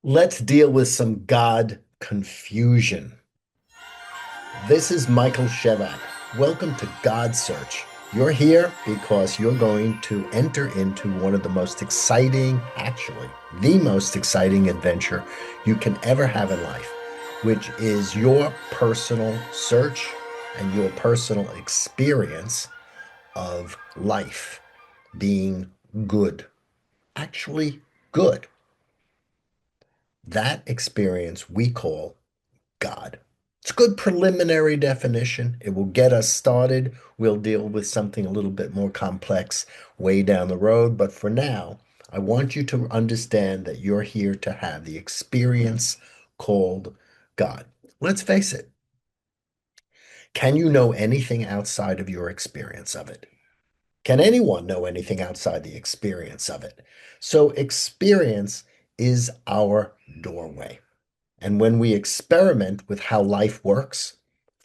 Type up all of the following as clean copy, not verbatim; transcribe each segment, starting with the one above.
Let's deal with some God confusion. This is Michael Shevack. Welcome to God Search. You're here because you're going to enter into one of the most exciting, actually, the most exciting adventure you can ever have in life, which is your personal search and your personal experience of life being good. Actually, good. That experience we call God. It's a good preliminary definition. It will get us started. We'll deal with something a little bit more complex way down the road. But for now, I want you to understand that you're here to have the experience called God. Let's face it. Can you know anything outside of your experience of it? Can anyone know anything outside the experience of it? So, experience is our doorway. And when we experiment with how life works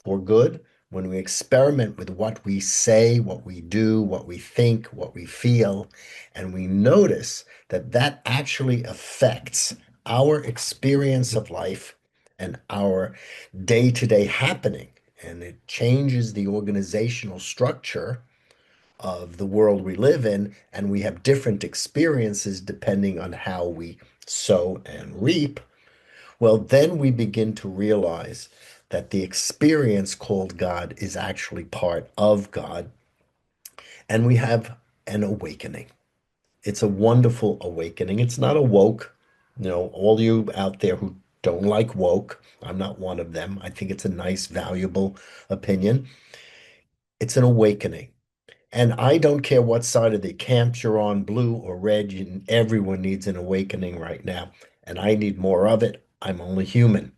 for good, when we experiment with what we say, what we do, what we think, what we feel, and we notice that that actually affects our experience of life and our day-to-day happening, and it changes the organizational structure of the world we live in, and we have different experiences depending on how we sow and reap. Well, then we begin to realize that the experience called God is actually part of God, and we have an awakening. It's a wonderful awakening. It's not a woke. All you out there who don't like woke, I'm not one of them. I think it's a nice, valuable opinion. It's an awakening. And I don't care what side of the camp you're on, blue or red, everyone needs an awakening right now. And I need more of it. I'm only human.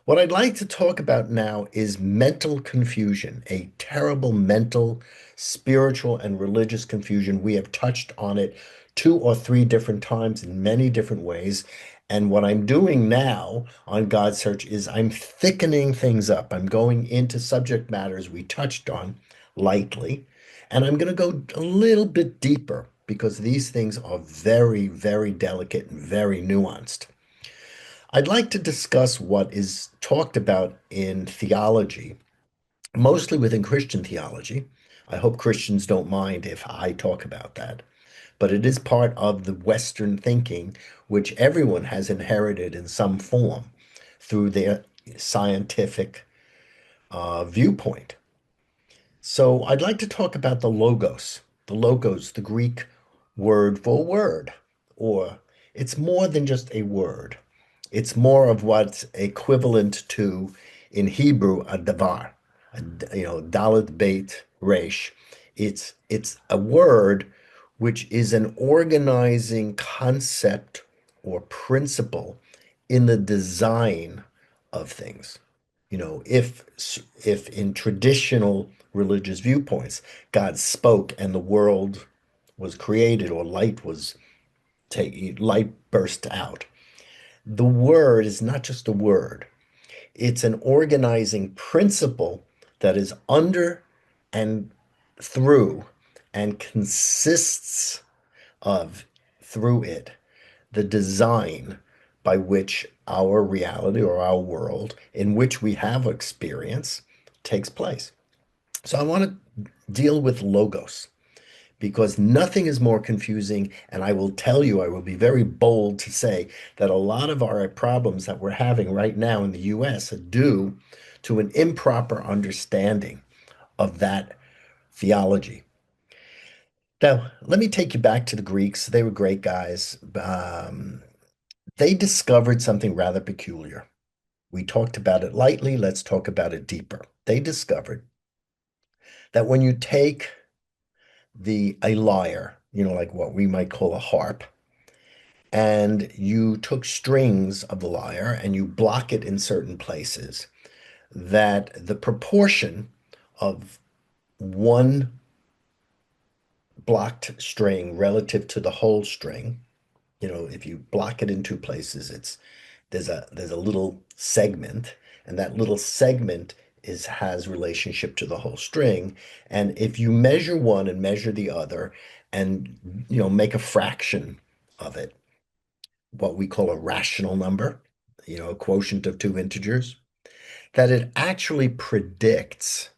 What I'd like to talk about now is mental confusion, a terrible mental, spiritual, and religious confusion. We have touched on it two or three different times in many different ways. And what I'm doing now on God Search is I'm thickening things up. I'm going into subject matters we touched on lightly, and I'm going to go a little bit deeper because these things are very, very delicate and very nuanced. I'd like to discuss what is talked about in theology, mostly within Christian theology. I hope Christians don't mind if I talk about that, but it is part of the Western thinking, which everyone has inherited in some form through their scientific viewpoint. So I'd like to talk about the logos, the Greek word for word, or it's more than just a word. It's more of what's equivalent to in Hebrew a davar, dalet beit resh. It's a word which is an organizing concept or principle in the design of things. If in traditional religious viewpoints, God spoke and the world was created or light burst out. The word is not just a word. It's an organizing principle that is under and through and consists of, through it, the design by which our reality or our world in which we have experience takes place. So I want to deal with logos because nothing is more confusing. And I will tell you, I will be very bold to say that a lot of our problems that we're having right now in the US are due to an improper understanding of that theology. Now, let me take you back to the Greeks. They were great guys. They discovered something rather peculiar. We talked about it lightly. Let's talk about it deeper. They discovered that when you take a lyre, like what we might call a harp, and you took strings of the lyre and you block it in certain places, that the proportion of one blocked string relative to the whole string, if you block it in two places, there's a little segment, and that little segment has relationship to the whole string. And if you measure one and measure the other and make a fraction of it, what we call a rational number, a quotient of two integers, that it actually predicts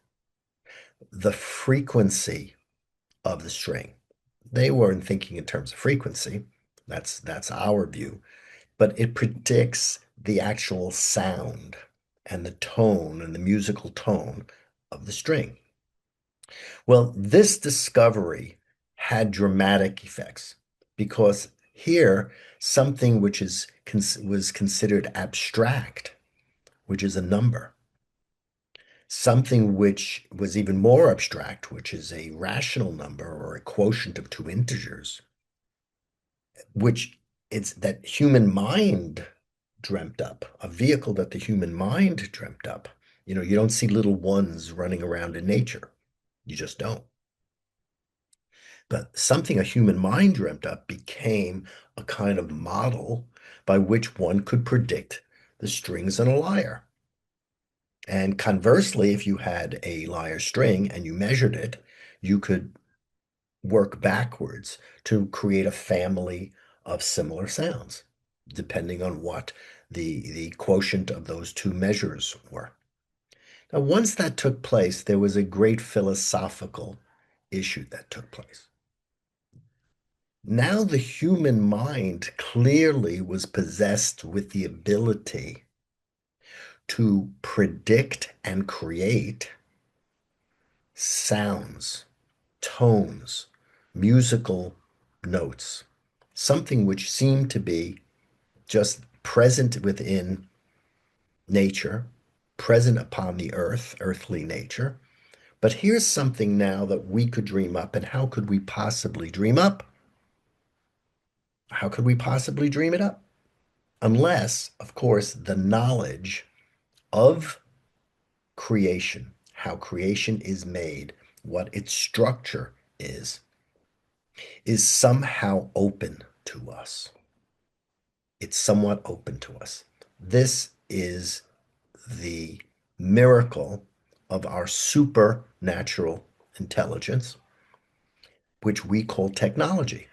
the frequency of the string. They weren't thinking in terms of frequency. That's our view, but it predicts the actual sound and the tone and the musical tone of the string. Well, this discovery had dramatic effects because here something which was considered abstract, which is a number, something which was even more abstract, which is a rational number or a quotient of two integers, which it's that human mind dreamt up, a vehicle that the human mind dreamt up. You don't see little ones running around in nature. You just don't. But something a human mind dreamt up became a kind of model by which one could predict the strings in a lyre. And conversely, if you had a lyre string and you measured it, you could work backwards to create a family of similar sounds, depending on what the quotient of those two measures were. Now, once that took place, there was a great philosophical issue that took place. Now, the human mind clearly was possessed with the ability to predict and create sounds, tones, musical notes, something which seemed to be just present within nature, present upon the earth, earthly nature. But here's something now that we could dream up. And how could we possibly dream up? How could we possibly dream it up? Unless, of course, the knowledge of creation, how creation is made, what its structure is somehow open to us. It's somewhat open to us. This is the miracle of our supernatural intelligence, which we call technology.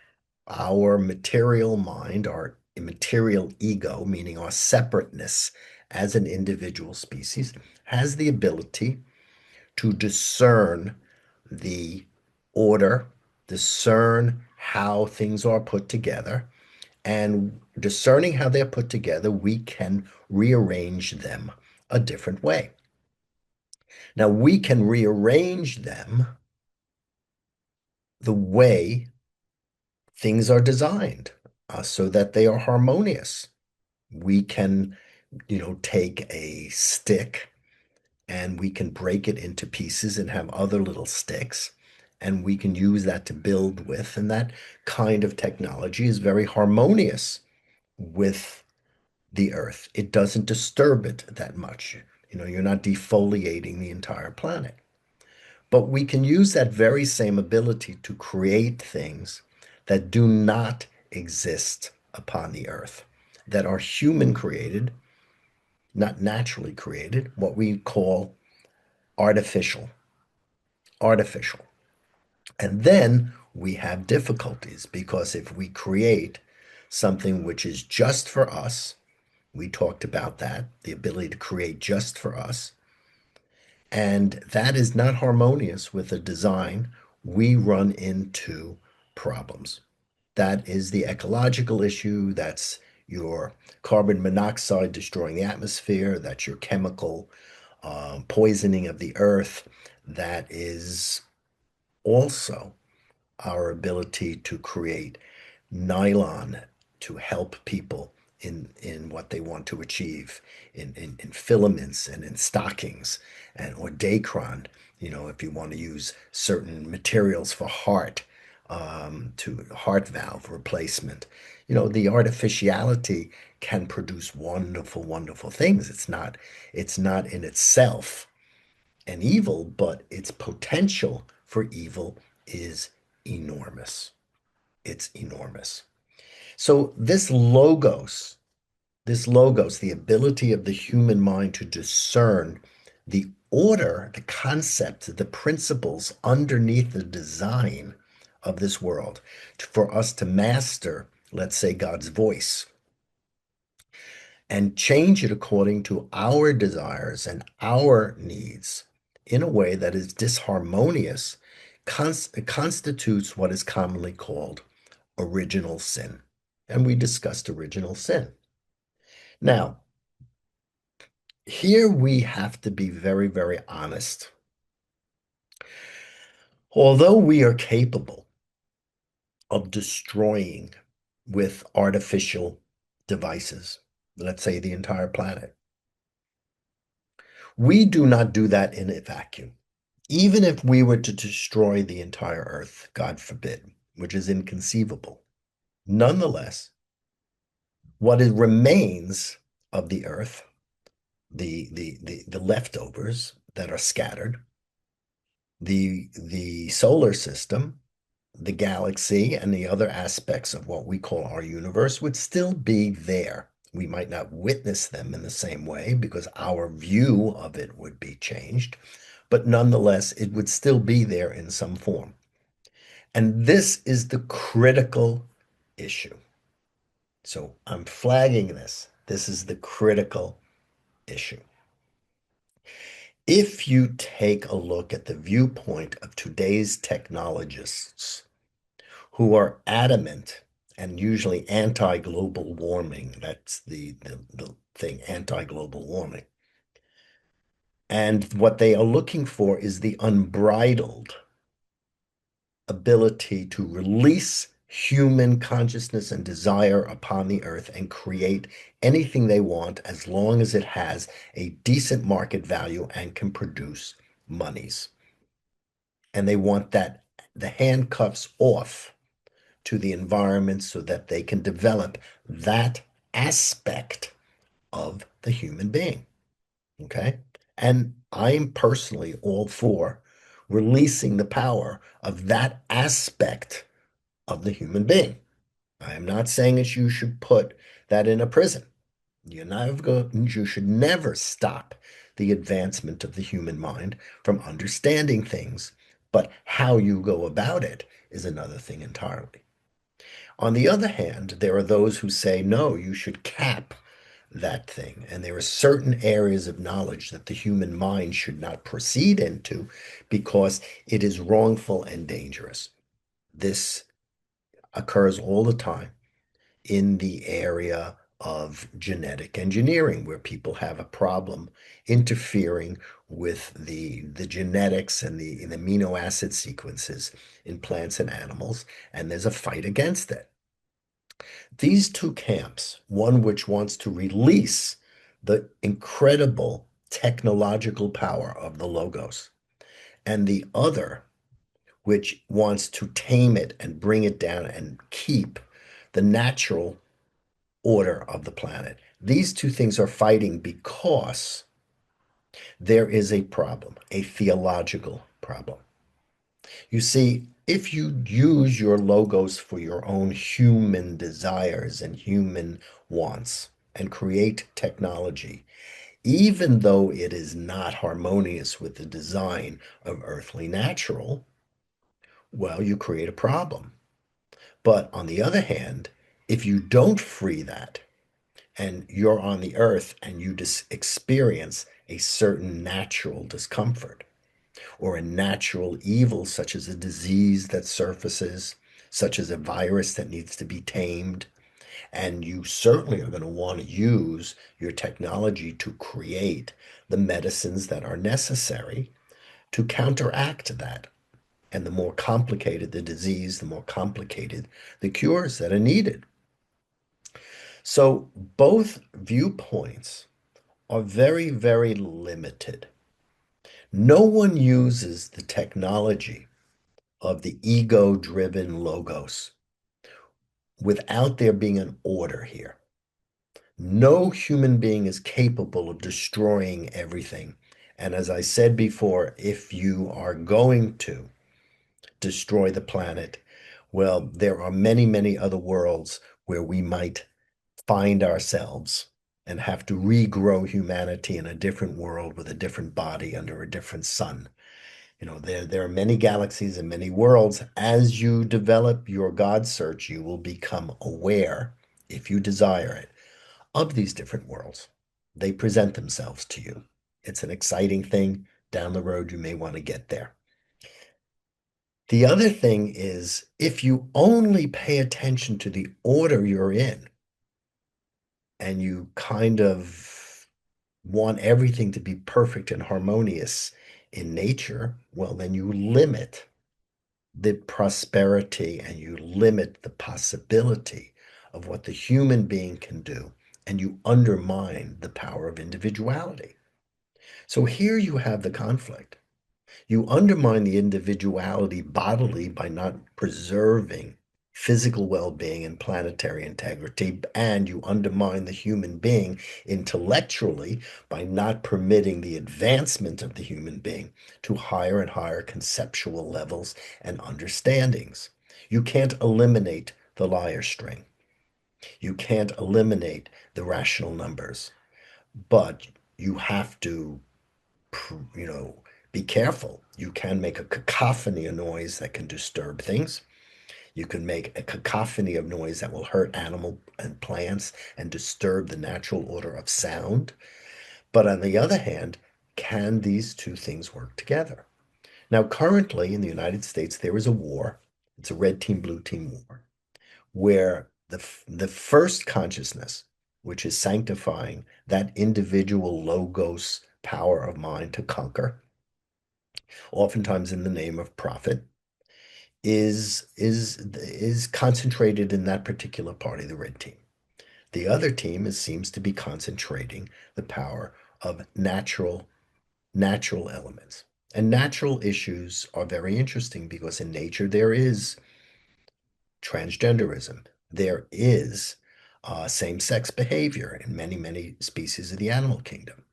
Our material mind, our immaterial ego, meaning our separateness as an individual species, has the ability to discern the order, discern how things are put together, and discerning how they're put together, we can rearrange them a different way. Now, we can rearrange them the way things are designed so that they are harmonious. We can, take a stick and we can break it into pieces and have other little sticks, and we can use that to build with. And that kind of technology is very harmonious with the earth. It doesn't disturb it that much. You're not defoliating the entire planet. But we can use that very same ability to create things that do not exist upon the earth, that are human created, not naturally created, what we call artificial. Artificial. And then we have difficulties because if we create something which is just for us, we talked about that, the ability to create just for us, and that is not harmonious with a design, we run into problems. That is the ecological issue. That's your carbon monoxide destroying the atmosphere. That's your chemical poisoning of the earth. That is also our ability to create nylon to help people in what they want to achieve in filaments and in stockings and or dacron, if you want to use certain materials for heart to heart valve replacement. The artificiality can produce wonderful, wonderful things. It's not in itself an evil, but its potential for evil is enormous. It's enormous. So this logos, the ability of the human mind to discern the order, the concept, the principles underneath the design of this world, for us to master, let's say, God's voice, and change it according to our desires and our needs in a way that is disharmonious constitutes what is commonly called original sin. And we discussed original sin. Now, here we have to be very, very honest. Although we are capable of destroying with artificial devices, let's say the entire planet, we do not do that in a vacuum. Even if we were to destroy the entire earth, God forbid, which is inconceivable, nonetheless, what it remains of the earth, the leftovers that are scattered, the solar system, the galaxy, and the other aspects of what we call our universe would still be there. We might not witness them in the same way because our view of it would be changed, but nonetheless, it would still be there in some form. And this is the critical issue. So I'm flagging this. This is the critical issue. If you take a look at the viewpoint of today's technologists who are adamant and usually anti-global warming, that's the thing, anti-global warming. And what they are looking for is the unbridled ability to release human consciousness and desire upon the earth and create anything they want as long as it has a decent market value and can produce monies. And they want that the handcuffs off to the environment so that they can develop that aspect of the human being. Okay. And I'm personally all for releasing the power of that aspect of the human being. I am not saying that you should put that in a prison. You should never stop the advancement of the human mind from understanding things, but how you go about it is another thing entirely. On the other hand, there are those who say, no, you should cap that thing. And there are certain areas of knowledge that the human mind should not proceed into because it is wrongful and dangerous. This occurs all the time in the area of genetic engineering, where people have a problem interfering with the genetics and the amino acid sequences in plants and animals, and there's a fight against it. These two camps, one which wants to release the incredible technological power of the logos, and the other which wants to tame it and bring it down and keep the natural order of the planet. These two things are fighting because there is a problem, a theological problem. You see, if you use your logos for your own human desires and human wants and create technology, even though it is not harmonious with the design of earthly natural, well, you create a problem. But on the other hand, if you don't free that and you're on the earth and you experience a certain natural discomfort or a natural evil, such as a disease that surfaces, such as a virus that needs to be tamed, and you certainly are going to want to use your technology to create the medicines that are necessary to counteract that. And the more complicated the disease, the more complicated the cures that are needed. So both viewpoints are very, very limited. No one uses the technology of the ego-driven logos without there being an order here. No human being is capable of destroying everything. And as I said before, if you are going to destroy the planet, well, there are many, many other worlds where we might find ourselves and have to regrow humanity in a different world with a different body under a different sun. There are many galaxies and many worlds. As you develop your God search, you will become aware, if you desire it, of these different worlds. They present themselves to you. It's an exciting thing. Down the road, you may want to get there. The other thing is if you only pay attention to the order you're in and you kind of want everything to be perfect and harmonious in nature, well, then you limit the prosperity and you limit the possibility of what the human being can do, and you undermine the power of individuality. So here you have the conflict. You undermine the individuality bodily by not preserving physical well-being and planetary integrity, and you undermine the human being intellectually by not permitting the advancement of the human being to higher and higher conceptual levels and understandings. You can't eliminate the liar string. You can't eliminate the rational numbers, but you have to you know, be careful. You can make a cacophony of noise that can disturb things. You can make a cacophony of noise that will hurt animal and plants and disturb the natural order of sound. But on the other hand, can these two things work together? Now, currently in the United States, there is a war. It's a red team, blue team war, where the first consciousness, which is sanctifying that individual logos power of mind to conquer, oftentimes in the name of profit, is concentrated in that particular party, the red team. The other team seems to be concentrating the power of natural elements. And natural issues are very interesting because in nature there is transgenderism. There is same-sex behavior in many, many species of the animal kingdom.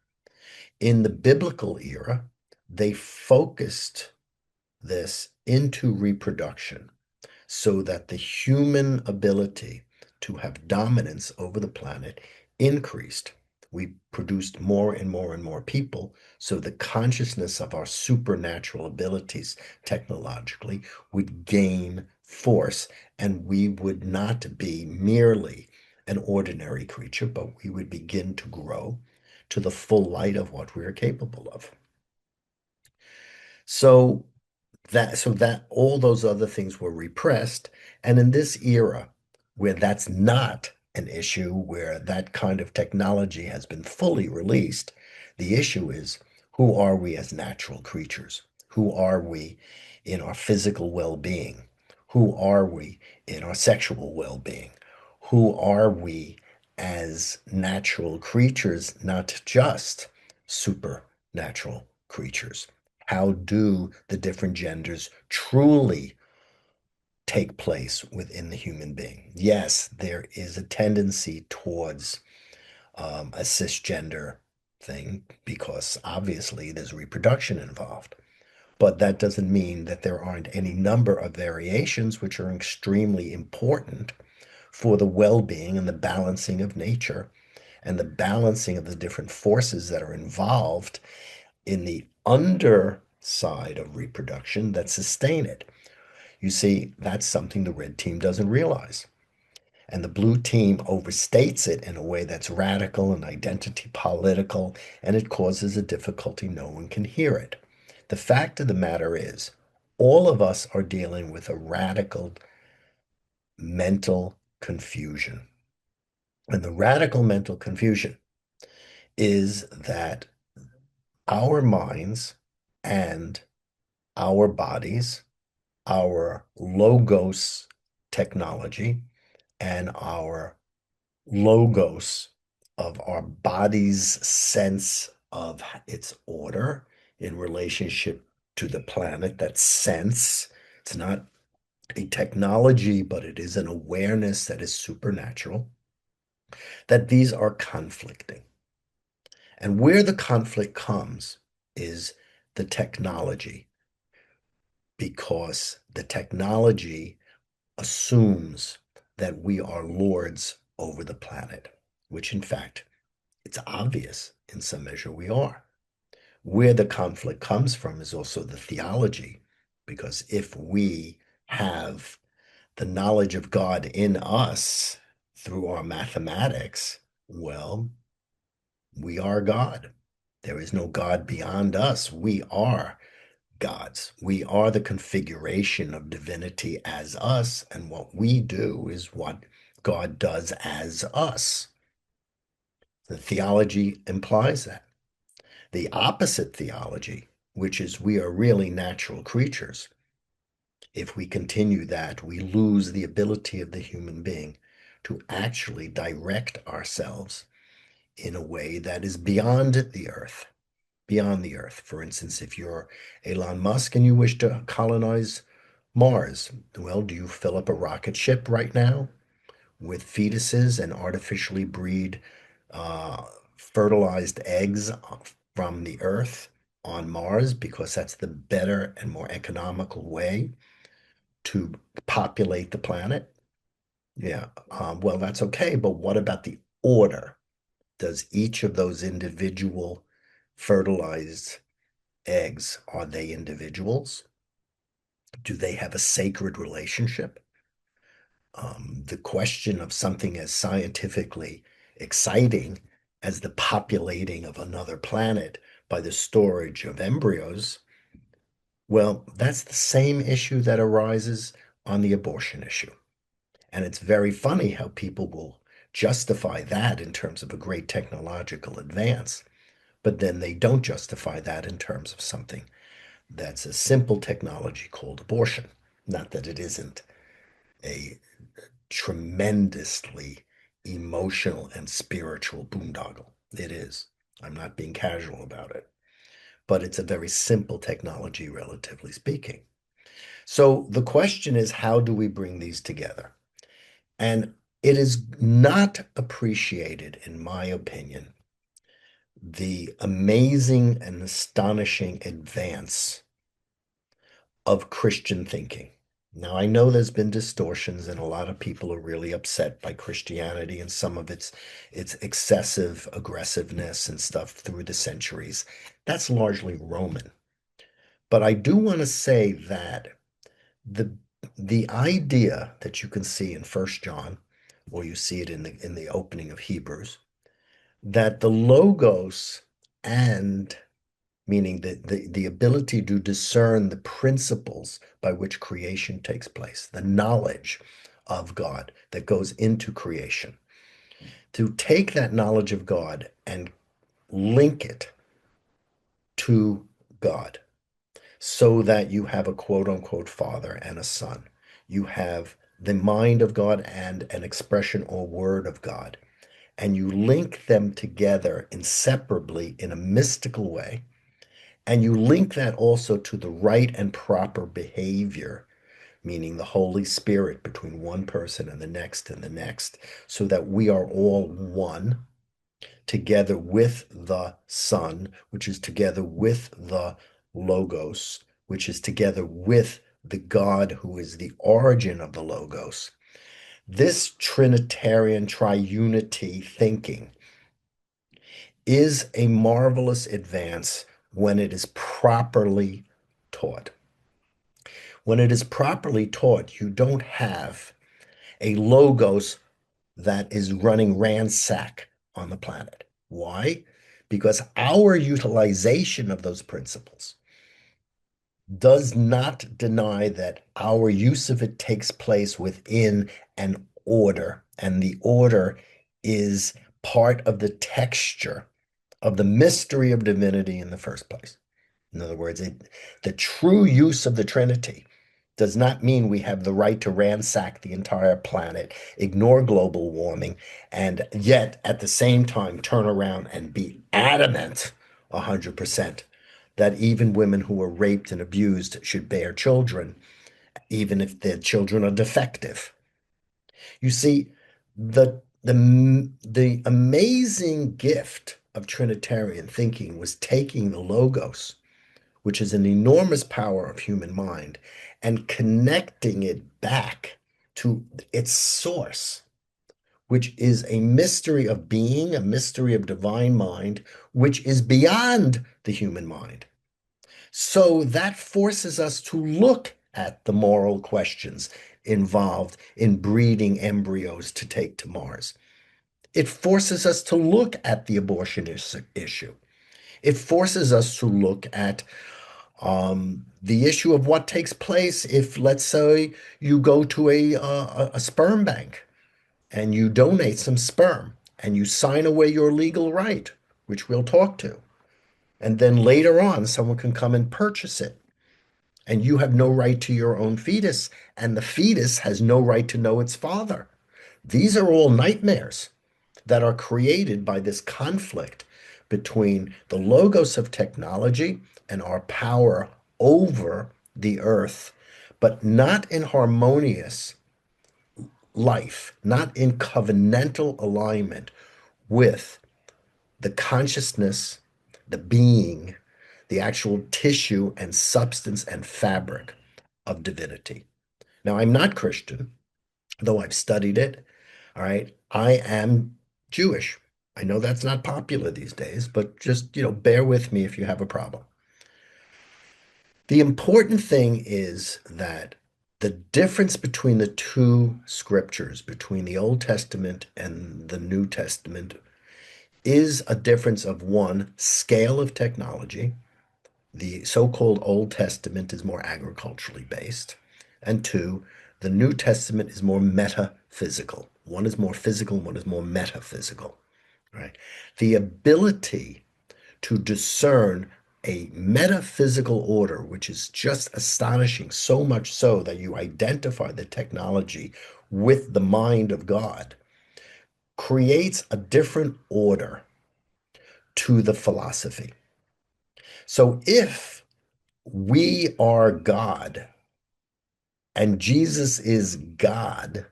In the biblical era, they focused this into reproduction so that the human ability to have dominance over the planet increased. We produced more and more and more people, so the consciousness of our supernatural abilities technologically would gain force, and we would not be merely an ordinary creature, but we would begin to grow to the full light of what we are capable of. So that all those other things were repressed. And in this era where that's not an issue, where that kind of technology has been fully released, the issue is who are we as natural creatures? Who are we in our physical well-being? Who are we in our sexual well-being? Who are we as natural creatures, not just supernatural creatures? How do the different genders truly take place within the human being? Yes, there is a tendency towards a cisgender thing because obviously there's reproduction involved. But that doesn't mean that there aren't any number of variations which are extremely important for the well-being and the balancing of nature and the balancing of the different forces that are involved in the underside of reproduction that sustain it. You see, that's something the red team doesn't realize. And the blue team overstates it in a way that's radical and identity political, and it causes a difficulty no one can hear it. The fact of the matter is, all of us are dealing with a radical mental confusion. And the radical mental confusion is that our minds and our bodies, our logos technology, and our logos of our body's sense of its order in relationship to the planet, that sense. It's not a technology, but it is an awareness that is supernatural, that these are conflicting. And where the conflict comes is the technology, because the technology assumes that we are lords over the planet, which in fact, it's obvious in some measure we are. Where the conflict comes from is also the theology, because if we have the knowledge of God in us through our mathematics, Well, we are God. There is no God beyond us. We are gods. We are the configuration of divinity as us, and what we do is what God does as us. The theology implies that. The opposite theology, which is we are really natural creatures, if we continue that, we lose the ability of the human being to actually direct ourselves in a way that is beyond the earth. Beyond the earth. For instance, if you're Elon Musk and you wish to colonize Mars, well, do you fill up a rocket ship right now with fetuses and artificially breed uh, fertilized eggs from the earth on Mars because that's the better and more economical way to populate the planet? Yeah, well, that's okay, but what about the order? Does each of those individual fertilized eggs, are they individuals? Do they have a sacred relationship? The question of something as scientifically exciting as the populating of another planet by the storage of embryos, well, that's the same issue that arises on the abortion issue. And it's very funny how people will justify that in terms of a great technological advance, but then they don't justify that in terms of something that's a simple technology called abortion. Not that it isn't a tremendously emotional and spiritual boondoggle. It is. I'm not being casual about it, but it's a very simple technology, relatively speaking. So the question is, how do we bring these together? And it is not appreciated, in my opinion, the amazing and astonishing advance of Christian thinking. Now, I know there's been distortions, and a lot of people are really upset by Christianity and some of its excessive aggressiveness and stuff through the centuries. That's largely Roman. But I do want to say that the the idea that you can see in First John, or you see it in the opening of Hebrews, that the logos and meaning the ability to discern the principles by which creation takes place, the knowledge of God that goes into creation, to take that knowledge of God and link it to God so that you have a quote unquote father and a son. You have the mind of God and an expression or word of God, and you link them together inseparably in a mystical way. And you link that also to the right and proper behavior, meaning the Holy Spirit between one person and the next, so that we are all one together with the Son, which is together with the Logos, which is together with the God who is the origin of the Logos. This Trinitarian triunity thinking is a marvelous advance when it is properly taught. When it is properly taught, you don't have a logos that is running ransack on the planet. Why? Because our utilization of those principles does not deny that our use of it takes place within an order, and the order is part of the texture of the mystery of divinity in the first place. In other words, the true use of the Trinity does not mean we have the right to ransack the entire planet, ignore global warming, and yet at the same time turn around and be adamant 100% that even women who are raped and abused should bear children, even if their children are defective. You see, the amazing gift of Trinitarian thinking was taking the Logos, which is an enormous power of human mind, and connecting it back to its source, which is a mystery of being, a mystery of divine mind, which is beyond the human mind. So that forces us to look at the moral questions involved in breeding embryos to take to Mars. It forces us to look at the issue. It forces us to look at the issue of what takes place if, let's say, you go to a sperm bank and you donate some sperm and you sign away your legal right, which we'll talk to. And then later on, someone can come and purchase it, and you have no right to your own fetus, and the fetus has no right to know its father. These are all nightmares that are created by this conflict between the logos of technology and our power over the earth, but not in harmonious life, not in covenantal alignment with the consciousness, the being, the actual tissue and substance and fabric of divinity. Now, I'm not Christian, though I've studied it. All right. I am Jewish. I know that's not popular these days, but just, bear with me if you have a problem. The important thing is that the difference between the two scriptures, between the Old Testament and the New Testament, is a difference of one, scale of technology. The so-called Old Testament is more agriculturally based. And two, the New Testament is more metaphysical. One is more physical, one is more metaphysical, right? The ability to discern a metaphysical order, which is just astonishing, so much so that you identify the technology with the mind of God, creates a different order to the philosophy. So if we are God and Jesus is God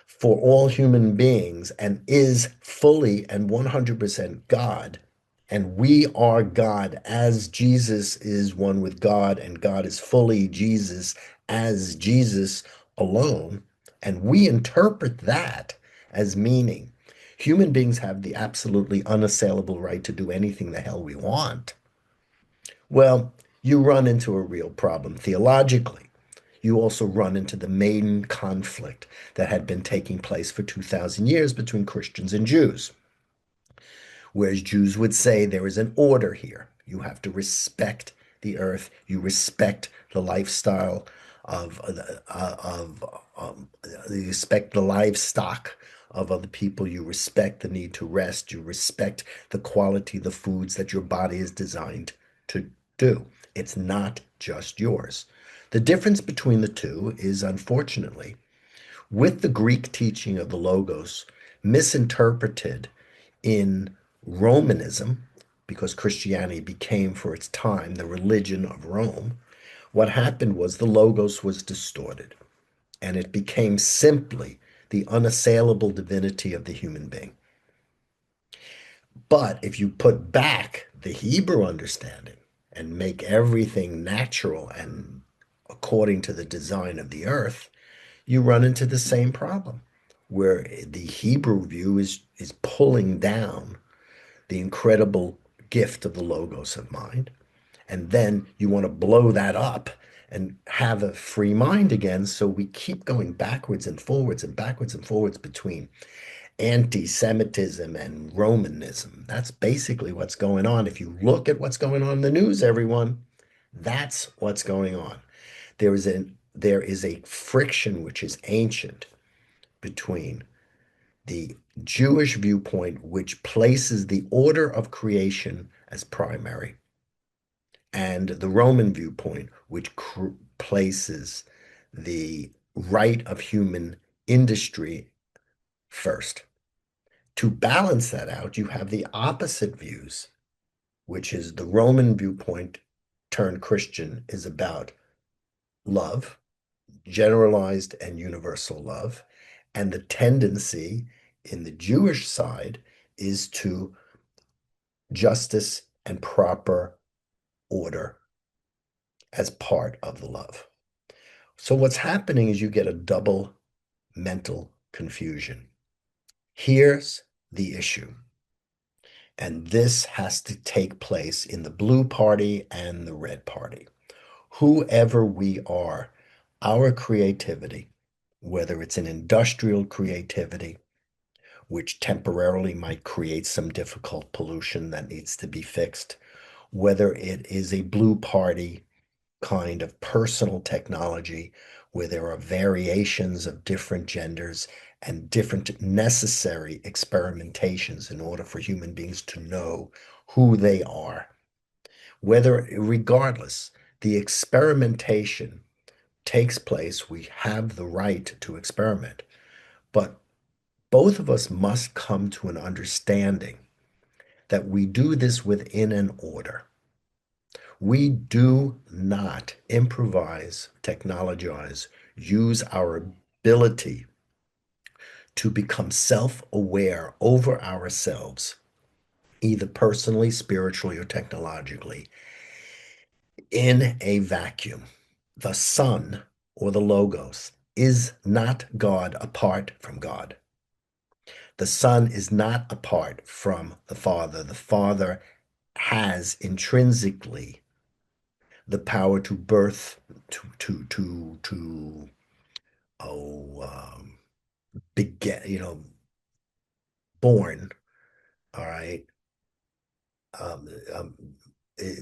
for all human beings and is fully and 100% God, and we are God as Jesus is one with God, and God is fully Jesus as Jesus alone, and we interpret that as meaning human beings have the absolutely unassailable right to do anything the hell we want. Well, you run into a real problem theologically. You also run into the main conflict that had been taking place for 2,000 years between Christians and Jews. Whereas Jews would say there is an order here. You have to respect the earth. You respect the lifestyle of you respect the livestock of other people. You respect the need to rest. You respect the quality of the foods that your body is designed to do. It's not just yours. The difference between the two is, unfortunately, with the Greek teaching of the Logos misinterpreted in Romanism, because Christianity became, for its time, the religion of Rome, what happened was the Logos was distorted, and it became simply the unassailable divinity of the human being. But if you put back the Hebrew understanding and make everything natural and according to the design of the earth, you run into the same problem where the Hebrew view is pulling down the incredible gift of the logos of mind. And then you want to blow that up and have a free mind again. So we keep going backwards and forwards and backwards and forwards between anti-Semitism and Romanism. That's basically what's going on. If you look at what's going on in the news, everyone, that's what's going on. There is a friction which is ancient between the Jewish viewpoint, which places the order of creation as primary, and the Roman viewpoint, which places the right of human industry first. To balance that out, you have the opposite views, which is the Roman viewpoint turned Christian is about love, generalized and universal love. And the tendency in the Jewish side is to justice and proper order as part of the love. So what's happening is you get a double mental confusion. Here's the issue. And this has to take place in the blue party and the red party. Whoever we are, our creativity, whether it's an industrial creativity which temporarily might create some difficult pollution that needs to be fixed, whether it is a blue party kind of personal technology where there are variations of different genders and different necessary experimentations in order for human beings to know who they are. Whether, regardless, the experimentation takes place, we have the right to experiment. But both of us must come to an understanding that we do this within an order. We do not improvise, technologize, use our ability to become self-aware over ourselves, either personally, spiritually, or technologically, in a vacuum. The Son, or the Logos, is not God apart from God. The Son is not apart from the Father. The Father has intrinsically the power to birth, to oh, beget, born, all right, um, um,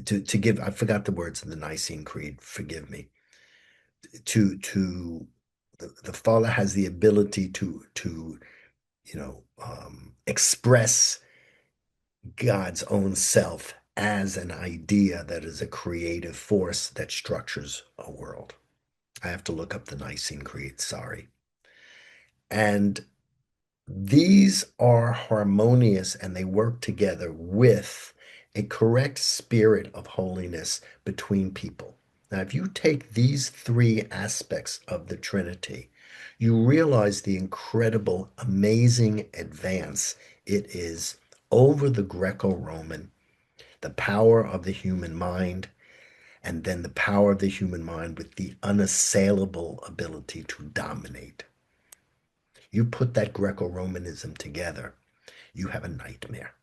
to give, I forgot the words in the Nicene Creed, forgive me, to the Father has the ability to express God's own self as an idea that is a creative force that structures a world. I have to look up the Nicene Creed, sorry. And these are harmonious and they work together with a correct spirit of holiness between people. Now, if you take these three aspects of the Trinity, you realize the incredible, amazing advance it is over the Greco-Roman, the power of the human mind, and then the power of the human mind with the unassailable ability to dominate. You put that Greco-Romanism together, you have a nightmare.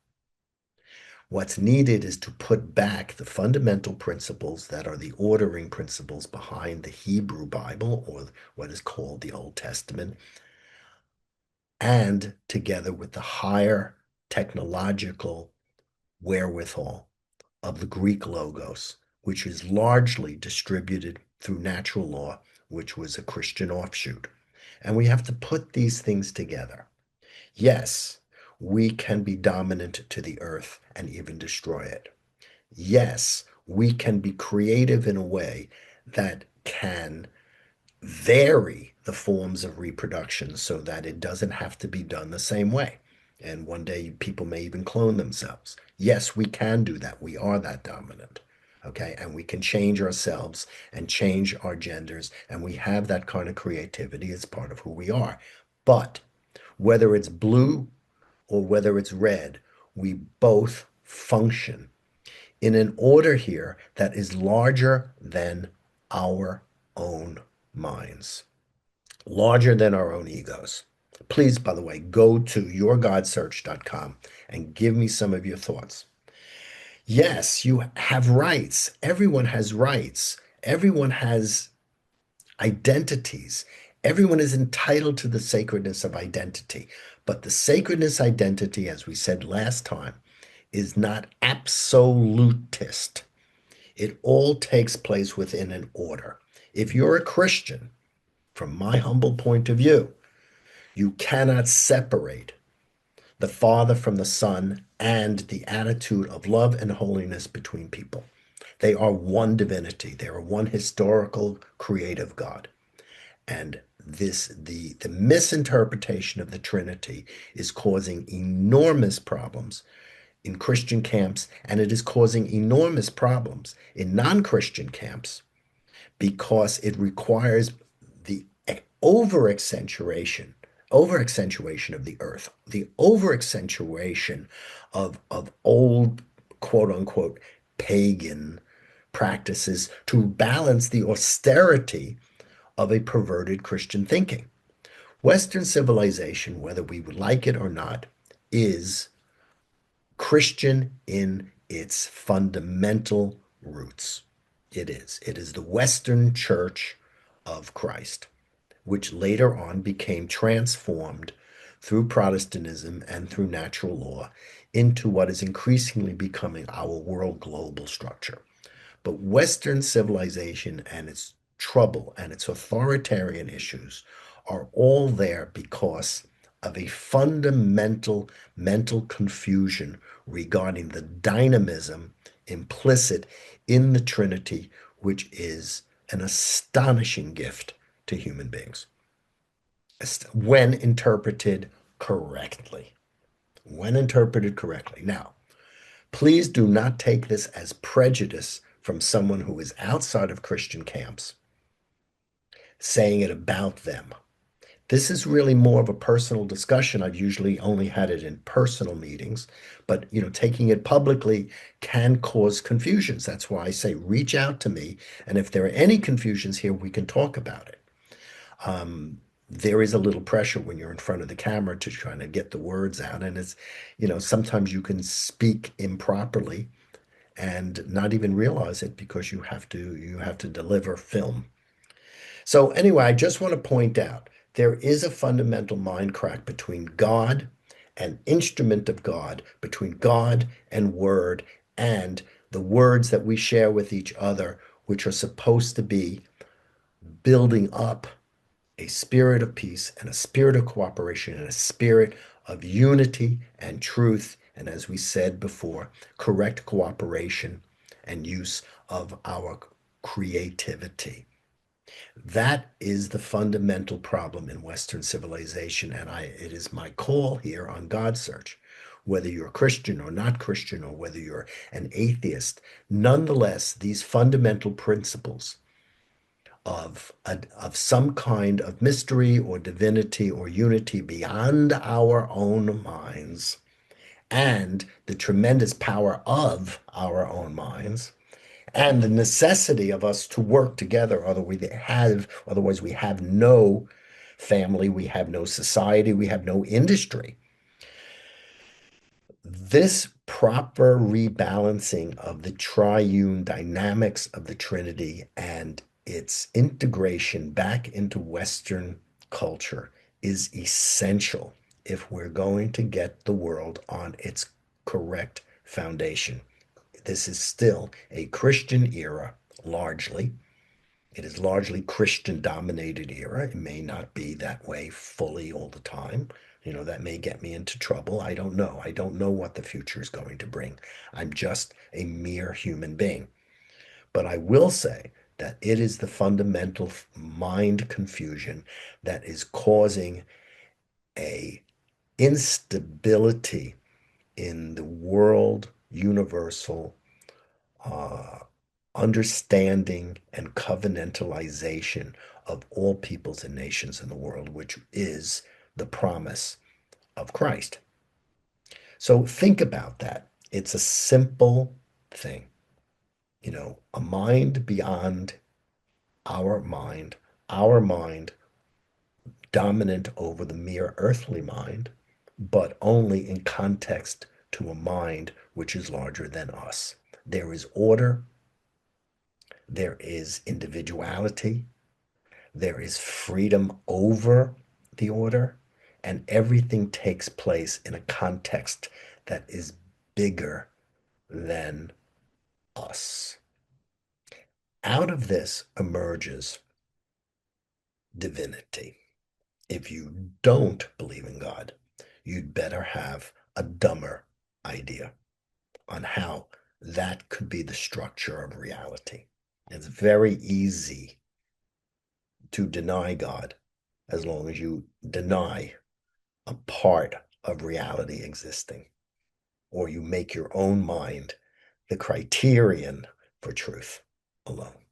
What's needed is to put back the fundamental principles that are the ordering principles behind the Hebrew Bible, or what is called the Old Testament, and together with the higher technological wherewithal of the Greek Logos, which is largely distributed through natural law, which was a Christian offshoot. And we have to put these things together. Yes, we can be dominant to the earth and even destroy it. Yes, we can be creative in a way that can vary the forms of reproduction so that it doesn't have to be done the same way. And one day people may even clone themselves. Yes, we can do that. We are that dominant. Okay. And we can change ourselves and change our genders. And we have that kind of creativity as part of who we are. But whether it's blue or whether it's red, we both function in an order here that is larger than our own minds, larger than our own egos. Please, by the way, go to yourgodsearch.com and give me some of your thoughts. Yes, you have rights. Everyone has rights. Everyone has identities. Everyone is entitled to the sacredness of identity. But the sacredness identity, as we said last time, is not absolutist. It all takes place within an order. If you're a Christian, from my humble point of view, you cannot separate the Father from the Son and the attitude of love and holiness between people. They are one divinity. They are one historical creative God. And the misinterpretation of the Trinity is causing enormous problems in Christian camps, and it is causing enormous problems in non-Christian camps because it requires the over accentuation of the earth, the over accentuation of old quote unquote pagan practices to balance the austerity of a perverted Christian thinking. Western civilization, whether we would like it or not, is Christian in its fundamental roots. It is. It is the Western Church of Christ, which later on became transformed through Protestantism and through natural law into what is increasingly becoming our world global structure. But Western civilization and its trouble and its authoritarian issues are all there because of a fundamental mental confusion regarding the dynamism implicit in the Trinity, which is an astonishing gift to human beings when interpreted correctly. When interpreted correctly. Now, please do not take this as prejudice from someone who is outside of Christian camps saying it about them. This is really more of a personal discussion. I've usually only had it in personal meetings, but taking it publicly can cause confusions. That's why I say reach out to me, and if there are any confusions here, we can talk about it. There is a little pressure when you're in front of the camera to try to get the words out, and sometimes you can speak improperly and not even realize it because you have to deliver film. So anyway, I just want to point out there is a fundamental mind crack between God and instrument of God, between God and word, and the words that we share with each other, which are supposed to be building up a spirit of peace and a spirit of cooperation and a spirit of unity and truth. And as we said before, correct cooperation and use of our creativity. That is the fundamental problem in Western civilization. And it is my call here on God Search, whether you're Christian or not Christian, or whether you're an atheist, nonetheless, these fundamental principles of some kind of mystery or divinity or unity beyond our own minds and the tremendous power of our own minds and the necessity of us to work together. Otherwise we have no family, we have no society, we have no industry. This proper rebalancing of the triune dynamics of the Trinity and its integration back into Western culture is essential if we're going to get the world on its correct foundation. This is still a Christian era, largely. It is largely Christian dominated era. It may not be that way fully all the time. That may get me into trouble. I don't know. I don't know what the future is going to bring. I'm just a mere human being. But I will say that it is the fundamental mind confusion that is causing a instability in the world universal uh, understanding and covenantalization of all peoples and nations in the world, which is the promise of Christ. So think about that. It's a simple thing, a mind beyond our mind dominant over the mere earthly mind, but only in context to a mind which is larger than us. There is order, there is individuality, there is freedom over the order, and everything takes place in a context that is bigger than us. Out of this emerges divinity. If you don't believe in God, you'd better have a dumber idea on how that could be the structure of reality. It's very easy to deny God as long as you deny a part of reality existing, or you make your own mind the criterion for truth alone.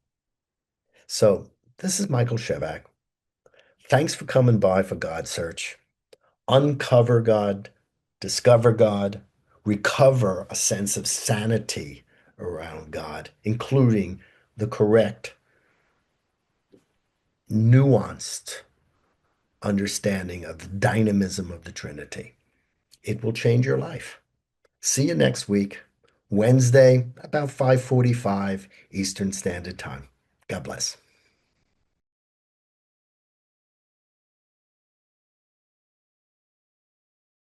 So, this is Michael Shevack. Thanks for coming by for God Search. Uncover God, discover God, recover a sense of sanity around God, including the correct, nuanced understanding of the dynamism of the Trinity. It will change your life. See you next week, Wednesday, about 5:45 Eastern Standard Time. God bless.